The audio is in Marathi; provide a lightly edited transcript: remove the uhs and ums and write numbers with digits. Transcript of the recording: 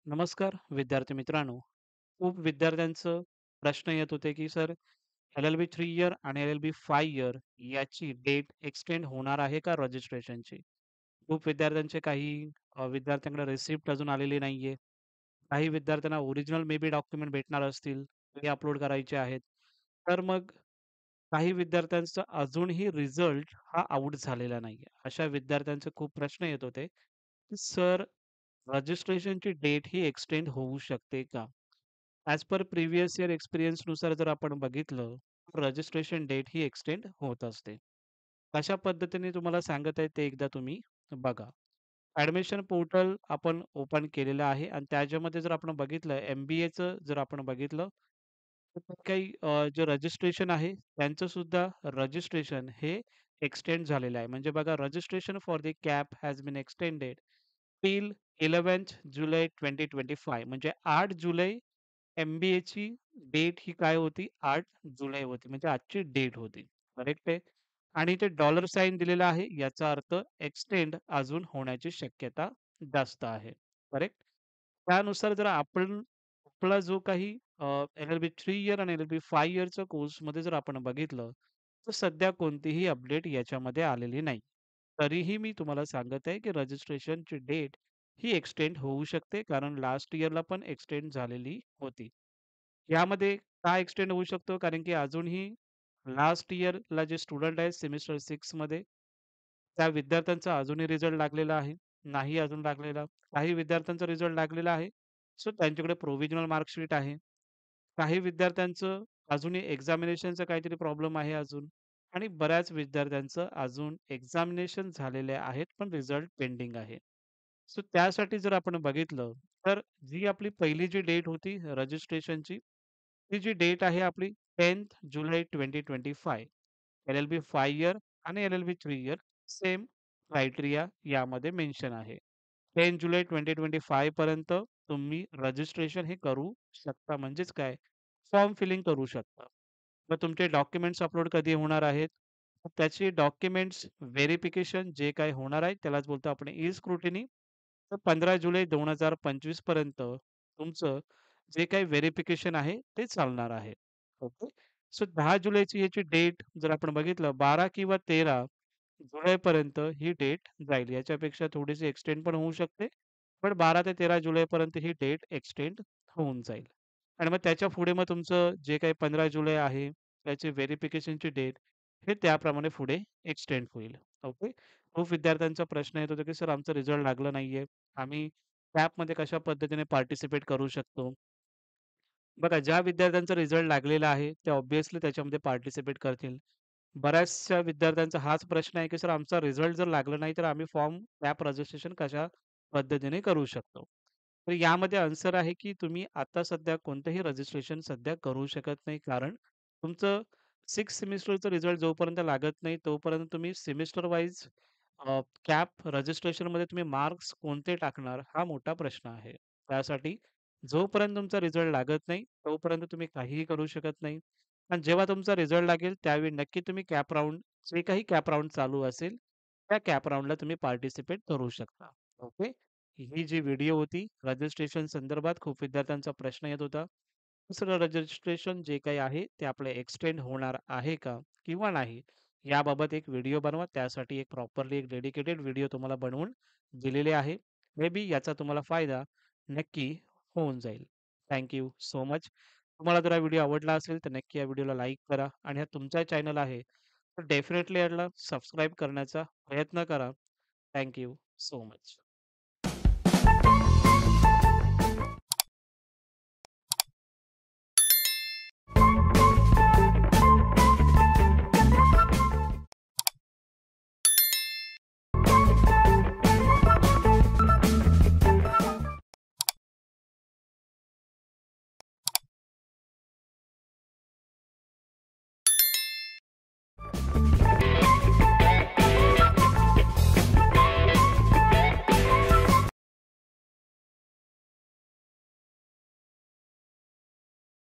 नमस्कार विद्यार्थी मित्रांनो. खूप विद्यार्थ्यांचं प्रश्न येत होते, की सर एल-एल-बी 3 इयर आणि एल-एल-बी 5 इयर याची डेट एक्सटेंड होणार आहे का रजिस्ट्रेशनची? खूप विद्यार्थ्यांचे काही विद्यार्थ्यांकडे रिसिप्ट अजून आलेली नाहीये. काही विद्यार्थ्यांना ओरिजिनल मे बी डॉक्युमेंट भेटणार असतील, ते अपलोड करायचे आहेत. तर मग काही विद्यार्थ्यांचा अजूनही रिझल्ट हा आउट झालेला नाहीये. अशा विद्यार्थ्यांचे खूप प्रश्न येत होते, की सर रजिस्ट्रेशनची डेट ही एक्सटेंड होऊ शकते का? ॲज पर प्रिव्हियस इयर एक्सपिरियन्सनुसार जर आपण बघितलं, रजिस्ट्रेशन डेट ही एक्सटेंड होत असते. कशा पद्धतीने तुम्हाला सांगत आहे ते एकदा तुम्ही बघा. ॲडमिशन पोर्टल आपण ओपन केलेलं आहे आणि त्याच्यामध्ये जर आपण बघितलं एम-बी-एचं जर आपण बघितलं, तर काही जे रजिस्ट्रेशन आहे त्यांचं सुद्धा रजिस्ट्रेशन हे एक्सटेंड झालेलं आहे. म्हणजे बघा registration for the CAP has been extended till 11th जुलै 2025 म्हणजे 8 जुलै एम-बी-एची डेट ही काय होती? 8 जुलै होती. म्हणजे आजची डेट होती. करेक्ट आहे. आणि ते डॉलर साइन दिलेलं आहे. याचा अर्थ एक्सटेंड अजून होण्याची शक्यता जास्त आहे. करेक्ट? त्यानुसार जर आपण आपला जो काही एल-एल-बी 3 इयर आणि एल-एल-बी 5 इयरच्या कोर्समध्ये जर आपण बघितलं, तर सध्या कोणतीही अपडेट याच्यामध्ये आलेली नाही. तरीही मी तुम्हाला सांगत आहे, की रजिस्ट्रेशनची डेट ही एक्सटेंड होऊ शकते. कारण लास्ट इयरला पण एक्सटेंड झालेली होती. यामध्ये का एक्सटेंड होऊ शकतो? कारण की अजूनही लास्ट इयरला जे स्टुडंट आहेत सेमिस्टर 6 मध्ये त्या विद्यार्थ्यांचा अजूनही रिझल्ट लागलेला आहे. नाही अजून लागलेला. काही विद्यार्थ्यांचा रिझल्ट लागलेला आहे. सो त्यांच्याकडे प्रोव्हिजनल मार्कशीट आहे. काही विद्यार्थ्यांचं अजूनही एक्झामिनेशनचा काहीतरी प्रॉब्लेम आहे अजून आणि बऱ्याच विद्यार्थ्यांचं अजून एक्झामिनेशन झालेले आहेत, पण रिझल्ट पेंडिंग आहे. सो त्यासाठी जर आपण बघितलं, तर जी आपली पहिली जी डेट होती रजिस्ट्रेशनची, ती जी डेट आहे आपली 10th जुलै 2025. एल-एल-बी 5 इयर आणि एल-एल-बी 3 इयर सेम क्रायटेरिया यामध्ये मेन्शन आहे. 10 जुलै 2025 पर्यंत तुम्ही रजिस्ट्रेशन हे करू शकता. म्हणजेच काय, फॉर्म फिलिंग करू शकता. मग तुमचे डॉक्युमेंट्स अपलोड कधी होणार आहेत? मग त्याचे डॉक्युमेंट्स व्हेरिफिकेशन जे काही होणार आहे, त्यालाच बोलतो आपण ई-स्क्रुटिनी. तर 15 जुलै 2025 पर्यंत तुमचं जे काही व्हेरिफिकेशन आहे, ते चालणार आहे. ओके. सो 10 जुलैची याची डेट जर आपण बघितलं 12 किंवा 13 जुलैपर्यंत ही डेट जाईल. याच्यापेक्षा थोडीशी एक्सटेंड पण होऊ शकते. पण 12 ते 13 जुलैपर्यंत ही डेट एक्सटेंड होऊन जाईल. आणि मग त्याच्या पुढे मग तुमचं जे काही 15 जुलै आहे, त्याची व्हेरिफिकेशनची डेट हे त्याप्रमाणे पुढे एक्सटेंड होईल. ओके. खूप विद्यार्थ्यांचा प्रश्न येत होता, की "सर आमचा रिझल्ट लागला नाहीये. आम्ही कॅपमध्ये कशा पद्धतीने पार्टिसिपेट करू शकतो?" बघा, ज्या विद्यार्थ्यांचा रिझल्ट लागलेला आहे, ते ऑब्व्हियसली त्याच्यामध्ये पार्टिसिपेट करतील. बऱ्याचशा विद्यार्थ्यांचा हाच प्रश्न आहे, की सर आमचा रिझल्ट जर लागला नाही, तर आम्ही फॉर्म ॲप रजिस्ट्रेशन कशा पद्धतीने करू शकतो? तर यामध्ये आन्सर आहे, की तुम्ही आता सध्या कोणतंही रजिस्ट्रेशन सध्या करू शकत नाही. कारण तुमचं 6 सेमिस्टरचा रिझल्ट जोपर्यंत लागत नाही, तोपर्यंत तुम्ही सेमिस्टर वाईज कॅप रजिस्ट्रेशनमध्ये तुम्ही मार्क्स कोणते टाकणार? हा मोठा प्रश्न आहे. त्यासाठी जोपर्यंत तुमचा रिझल्ट लागत नाही, तोपर्यंत तुम्ही काहीही करू शकत नाही. आणि जेव्हा तुमचा रिझल्ट लागेल, त्यावेळी नक्की तुम्ही कॅप राउंड जे काही कॅप राउंड चालू असेल, त्या कॅप राउंडला तुम्ही पार्टिसिपेट करू शकता. ओके. ही जी व्हिडिओ होती रजिस्ट्रेशन संदर्भात खूप विद्यार्थ्यांचा प्रश्न येत होता. दुसरं रजिस्ट्रेशन जे काही आहे, ते आपलं एक्सटेंड होणार आहे का किंवा नाही? याबाबत एक व्हिडिओ बनवा. त्यासाठी एक प्रॉपरली एक डेडिकेटेड व्हिडिओ तुम्हाला बनवून दिलेले आहे. मे बी याचा तुम्हाला फायदा नक्की होऊन जाईल. Thank so much. तुम्हाला जर हा व्हिडिओ आवडला असेल, तर नक्की या व्हिडिओला लाईक करा आणि हा तुमचा चॅनल आहे, तर डेफिनेटली याला सबस्क्राईब करण्याचा प्रयत्न करा. Thank so much.